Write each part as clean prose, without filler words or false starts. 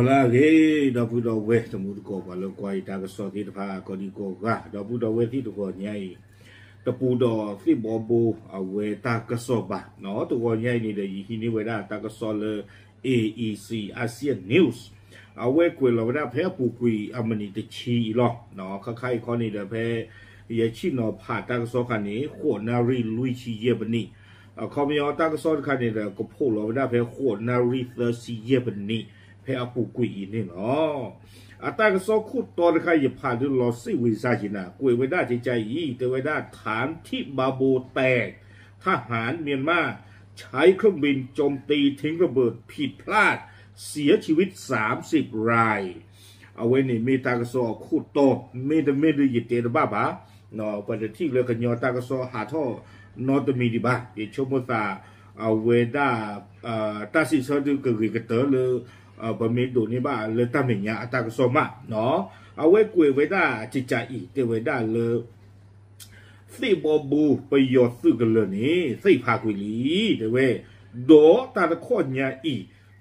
là cái đó phụ đồ về tầm một cổ và lâu quay ta có so thì pha có đi cổ gà đó phụ đồ về thì tụi con nhảy tập phụ đồ thì bỏ bù ở về ta có so bạc nó tụi con nhảy này để khiนี้về đó ta có so là AEC ASEAN News ở về quên là về đó phải phụ quỳ ở mình thì chi lo nóข้างๆข้อนี้เด้อเพ่ยชินอผ่าตาก็สอคันนี้ขวดนารีลุยชีเยบันนี่เขาไม่เอาตาก็สอคันนี้เด้อก็พูดเราได้เพ่ขวดนารีเซอร์ซีเยบันนี่เพ่เอาปูกุยนี่เนาะตาก็สอขุดตอนใครอย่าผ่านดูรอสิวิซาจินะกุยไว้ได้ใจยี่แต่ไว้ได้ฐานที่บาโบแตกทหารเมียนมาใช้เครื่องบินโจมตีทิ้งระเบิดผิดพลาดเสียชีวิต30 รายเอาไว้นี่มีตากระสอขุดโตไม่ได้ยิดเตะบ้าบ้าเนาะประเด็นที่เรื่องกันยอตากระสอหาท่อนอตมีดีบ้าอีชมตาเอาเวด้าตาสิเสด็จกึ่งกระเตอเลยบะมีดูนี่บ้าเลยตาเหมียตากระสอมาเนาะเอาไว้กุยเวด้าจิตใจอีเตเวด้าเลยสิบบูประโยชน์สื่อกันเลยนี่สิพากุยลีเดเวโดตาตะข้อเนี่ยอี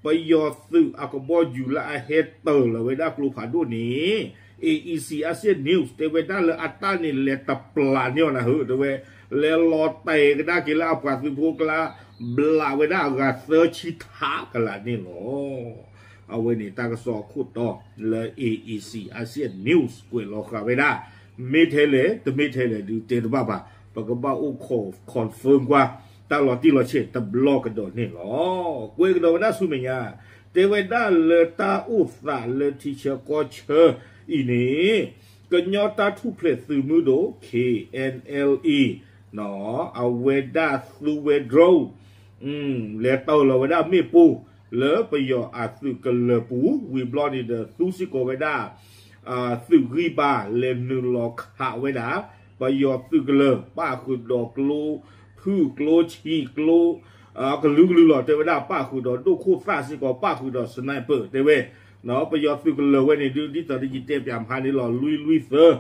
ประโยชน์สื่ออากบอยู่ละเฮตเตอร์เลยเวด้ากลูผ่านดูนี้ AEC ASEAN News เดเวด้าเลยอัตตานี่เลตปลาเนี่ยนะเฮ้เดเวเลลอเตก็ได้กินแล้วเอาปลาสิพวกละบลาเวด้ากาเซอร์ชิทากันละนี่เนาะเอาไว้นี่ตากระสอขุดต่อเลย AEC ASEAN News กุยรอคาเวด้าไม่เทเลแต่ไม่เทเลดูเตอบ้าบ้าปากบ้าโอ้โคคอนเฟิร์มกว่าตลอดที่เราเช็ดตบลอกกันโดดนี่หรอกวยกันโดดน่าสู้ไหมเนี่ยเทวดาเลตาอุตสาเลทิเชก็เชออีนี่กันยอตาทุเพลสื่อมือโด KNLE เนาะเอาเวดาสูเวโดรเลตเอาเราเวดาไม่ปูเลไปยออาสื่อกันเลปูวีบลอนี่เดซูซิโกเวดาสื่อรีบาเลมนึงหลอกขาเวดาไปยอสื่อกันเลป้าคือดอกโลคือกลัวชีกลัวก็ลือหลอดเทวดาป้าคือดอกดูคู่ฟ้าสิกอป้าคือดอกสไนเปอร์เทเวเนาะไปยอดซื้อกันเลยเว้ในดูที่ตอนที่ยิเต็มยามพานี่หล่อลุยเซอร์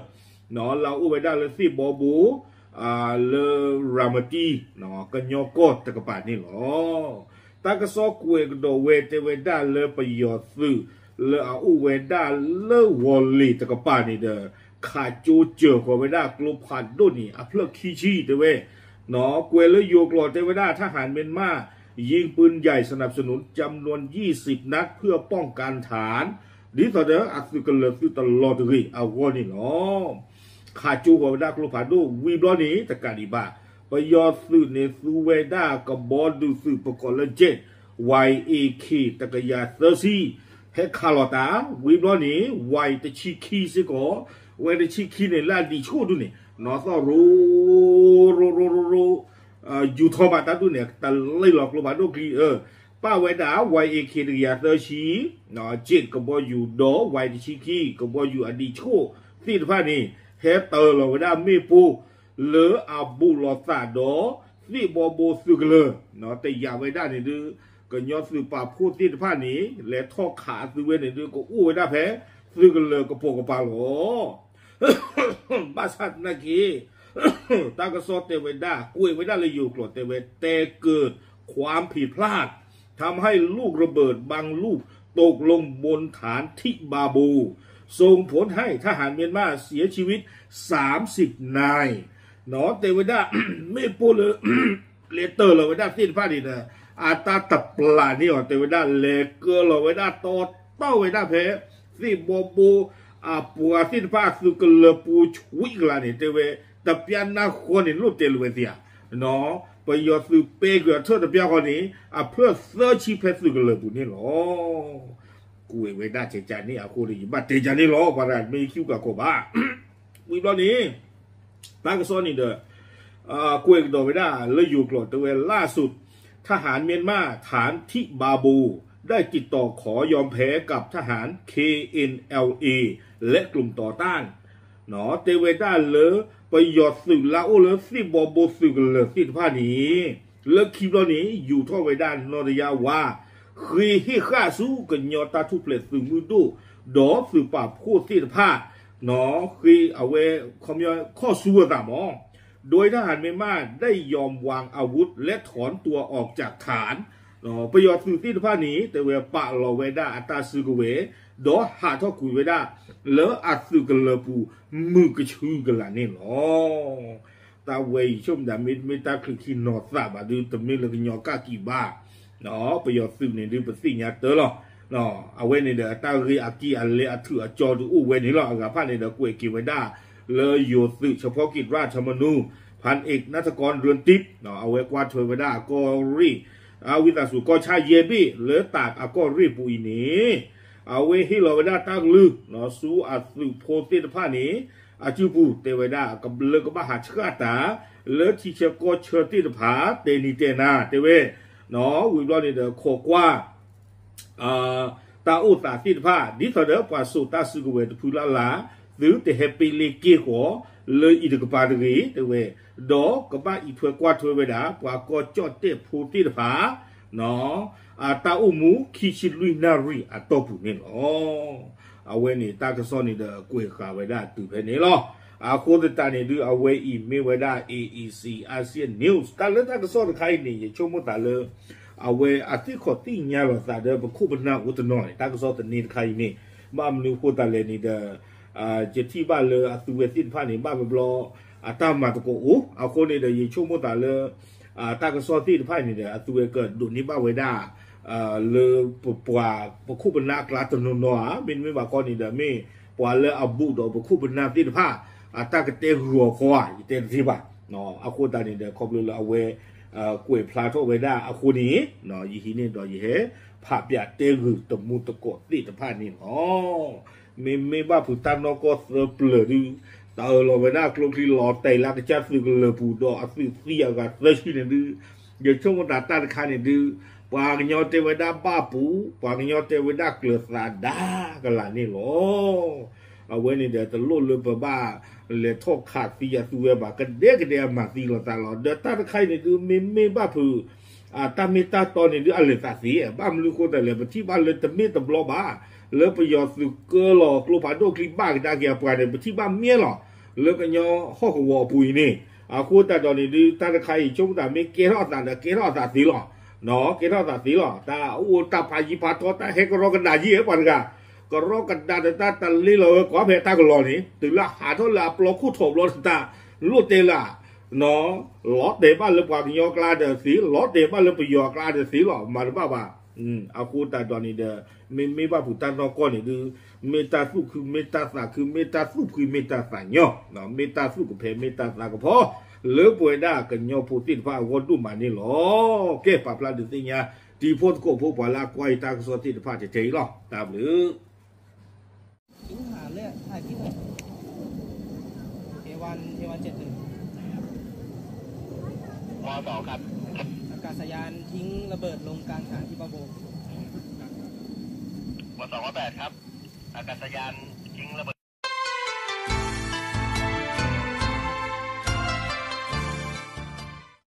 เนาะเราอุ้ยได้เลยสิบอบูเลรามตีเนาะกันยอกตะกบาดนี่หรอตากระซอกเวกโดเวเทวดาเลยไปยอดซื้อเลยอุ้ยเวดาเลวอลลีตะกบาดนี่เด้อขาจูเจอกว่าเวดากลุ่มผ่านดูนี่เพลิกขี้ชี้เทเวเนาะกวยแล้วโยกหลอดเทวดาทหารเมียนมายิงปืนใหญ่สนับสนุนจำนวน20 นัดเพื่อป้องกันฐานดีต่อเด้ออักษรกันเลยคือตลอดเลยเอาวอนี่เนาะขาจูหัวดากลุผ่านดูวีบลอนี้ตะการดีบ้าไปยอดสื่อในซูเวดากับบอลดูสื่อประกอบและเจ็ด YAK ตะกยาเซอร์ซีเฮคาร์ลตาวีบลอนี้ไวตะชิคีสิก่อไวตะชิคีในลาดีโชดูนี่นอสรูอยู่ทอมาตาดูเนี่ยแต่เลยหลอกลงมาดูกีป้าไว้ด่าไวเอเคเดียเตอร์ชีนอเจ็ดก็บออยู่ดอไวดิชิคีก็บออยู่อดีโชที่ท่านี่เฮเตอร์เราไว้ด่าไม่ปูเลออาบูลอซาดอที่บอโบซึกเลยนอแต่อย่าไว้ด่าเนี่ยดูก็ย้อนสื่อป่าพูดที่ท่านี้และท่อขาซื้อเว้เนี่ยดูก็อู้ไว้ด่าแพ้ซึกเลยก็โปกปาหรอบ้าสัตว์นักกีตากระสอเตเวด้ากุยไว้ได้เลยอยู่กรดเตเวแต่เกิดความผิดพลาดทำให้ลูกระเบิดบางลูกตกลงบนฐานทิบาบูส่งผลให้ทหารเมียนมาเสียชีวิต30 นายเนาะเตเวด้าไม่พูดเลยเลเตอร์เราไว้ได้สิ้นพลาดดีนะอาตาตับปลานี่อ่ะเตเวด้าเลเกอร์เราไว้ได้โตเต้าไว้ได้เพสิ้นบบูปัวสิ้นพลาดสุกเลปูชุยกลานี่เตเวแต่เปียนาคนนี่รูปเตลูเวเซียเนาะไปยอดซื้อเป๊กเท่าแต่เปียคนนี้เพื่อเสื้อชีเพสุกันเลยปุ่นนี่หรอกูเวด้าเจจานี่กูได้ยินบ้าเจจานี่หรอว่าไม่คิวกับกูบ้าวิบลอนี้ตากระซ้อนนี่เด้อกูเองโดนเวด้าเลยอยู่กลดตัวเวล่าสุดทหารเมียนมาฐานทิบาบูได้ติดต่อขอยอมแพ้กับทหาร KNLA และกลุ่มต่อต้านเนาะเตเวด้าเลยไปยอดสื่อแล้วเลยสิบอโบสื่อกันเลยสิท่านี้เลิกคลิปเรานี้อยู่ท่อไว้ด้านนรยาว่าเคยให้ข้าสู้กันยอตาทุเพลสื่อมือดูดอสื่อป่าพูดสิท่าเนาะเคยเอาไว้คอมยอข้อสู้ต่างมองโดยทหารเมียนมาได้ยอมวางอาวุธและถอนตัวออกจากฐาน เนาะประโยชน์สื่อที่ผ้านี้แต่เวลาปะเราเวด้าอัตราสื่อกูเวดอหาทอกุยเวด้าเลออัดสื่อกันเลปูมือกระชื่อกันละนี่เนาะตาเวชมดามิดไม่ตาคือขี้นอสาบะดูตมิเลยกันยอกากีบ้าเนาะประโยชน์สื่อเนี่ยดูเป็นสิ่งยาเตอร์หรอเนาะเอาไว้ในเดอตาเรียกีอันเลอถือจอดูอู้เวนี่หรอกับผ้าในเดอกวยกีเวด้าเลยโยสื่อเฉพาะกิจราชมนูพันเอกนัทกรเรือนทิพย์เนาะเอาไว้กวาดเทวดากอรีอาวิตาสุกอชาเยบีเหลือตากอากอรีปุยนี้เอาไว้ให้เราเวดาตั้งลือเนาะสู้อัสุโพธิตผ้านี้อาจูปูเทวดากับเลือกบ้าหาชกาตาเหลือที่เชกอเชติตผาเตนิเตนาเทเวเนาะวิบลอนี่เดอโคกว่าตาอุตาติตผ้าดิสเดอปาสุตาสุกเวตพูลาลาหรือเตเฮปิเลเกีหัวเลยอีดกบาดรีเทเวดอกบ้าอีถวยกว่าถวยเวดากว่าก็จอดเตโพธิตผาเนาะตาอุมูคิชิลุยนารีตอปุเนี่ยอ๋อเอาไว้นี่ตากระซ้อนนี่เดอกวยขาไว้ได้ตื่นเพนี่หรอโคตรตานี่ดูเอาไว้อีเมไว้ได้ AEC อาเซียนนิวส์ตาเลือตากระซ้อนใครนี่อย่าชมว่าตาเลือเอาไว้อาทิตย์ขอตีเงี้ยหรอตาเดอเป็นคู่เป็นหน้าอุตน้อยตากระซ้อนตัวนี้ใครนี่บ้านนู้โคตรตาเลยนี่เดอเจ็ดที่บ้านเลยตัวเวทีผ้านี่บ้านมันบลอตามมาตะโกโอ้เอาคนนี่เดอย่าชมว่าตาเลือตากระซ้อนที่ผ้านี่เดตัวเกิดดุนี้บ้าไว้ได้เลปัวปคู่เป็นนักลาตนนัวบินไม่มาก่อนนี่เดไม่ปัวเลอบุดปคู่เป็นนักที่ผ้าตากระเตะหัวคออีเตนที่บ้าเนาะเอาคนตานี่เดครบเลยเอาไว้กล้วยพลาโตไว้ได้เอาคนนี้เนาะยี่หินนี่ดอกยี่เหภาพยาเตะหือตมูตะโกตีตะผ้านี่อ๋อไม่บ้าผู้ตานก็เปลือยดูตาเราไว้ได้กลงที่หล่อแต่ละก็จะซื้อเลอปูดอกซื้อเสียกันเลยที่นี่ดูเดี๋ยวช่วงวันตาคานี่ดูปากยอเทวดาบ้าปูปากยอเทวดาเกลือสาดากันละนี่หรอเอาไว้นี่เดี๋ยวจะลุ่นเลยบ้าเลยทอกขาดตียาตัวบ้ากันเด็กเดียมาตีเราตลอดเดี๋ยวตาใครนี่ดูไม่บ้าผือตาเมตาตอนนี่ดูอะไรตาสีบ้ามันรู้คนแต่เลยที่บ้านเลยแต่เมตาบล็อกบ้าเลยประโยชน์สุกเกลอกลูกผาโดคลิบ้ากันได้เกี่ยวกับเนี่ยที่บ้านเมียหรอเลยกันยอห้องวัวปุยนี่คนแต่ตอนนี้ดูตาใครชงแต่ไม่เกล้าตาเกล้าตาสีหรอเนาะเกล้าตาสีหรอตาโอ้ตาพายิพาทอตาเฮกรอกันได้ยี่ปันกันก็รอกันได้แต่ตาลีเราก็เพตาก็รอนี่ถึงละหาเท่าละปลอกคู่ถบรอตาลู่เตล่ะเนาะล้อเตะบ้านเลยปากยอกลาเดสีล้อเตะบ้านเลยไปยอกลาเดสีหรอมาหรือเปล่าเอาคูตาตอนนี้เดไม่ว่าผู้ตานอกนี่คือเมตาสุคือเมตาสาคือเมตาสุคือเมตาสาเนาะเนาะเมตาสุก็เพเมตาสาก็พอเลือป่วยได้กันเนาะผู้ติดฟ้าวันดูมานี่หรอแก่ปรับลาดุสิญญาที่พ้นก็พบว่าละกวยตากสติดฟ้าจะเฉยหรอตามหรือทิ้งหาเลยถ่ายคลิปเลยเอวัน71ม.2 ครับอากาศยานทิ้งระเบิดลงกลางหาดที่ปาโบม.2 8 ครับอากาศยานทิ้งระเบิด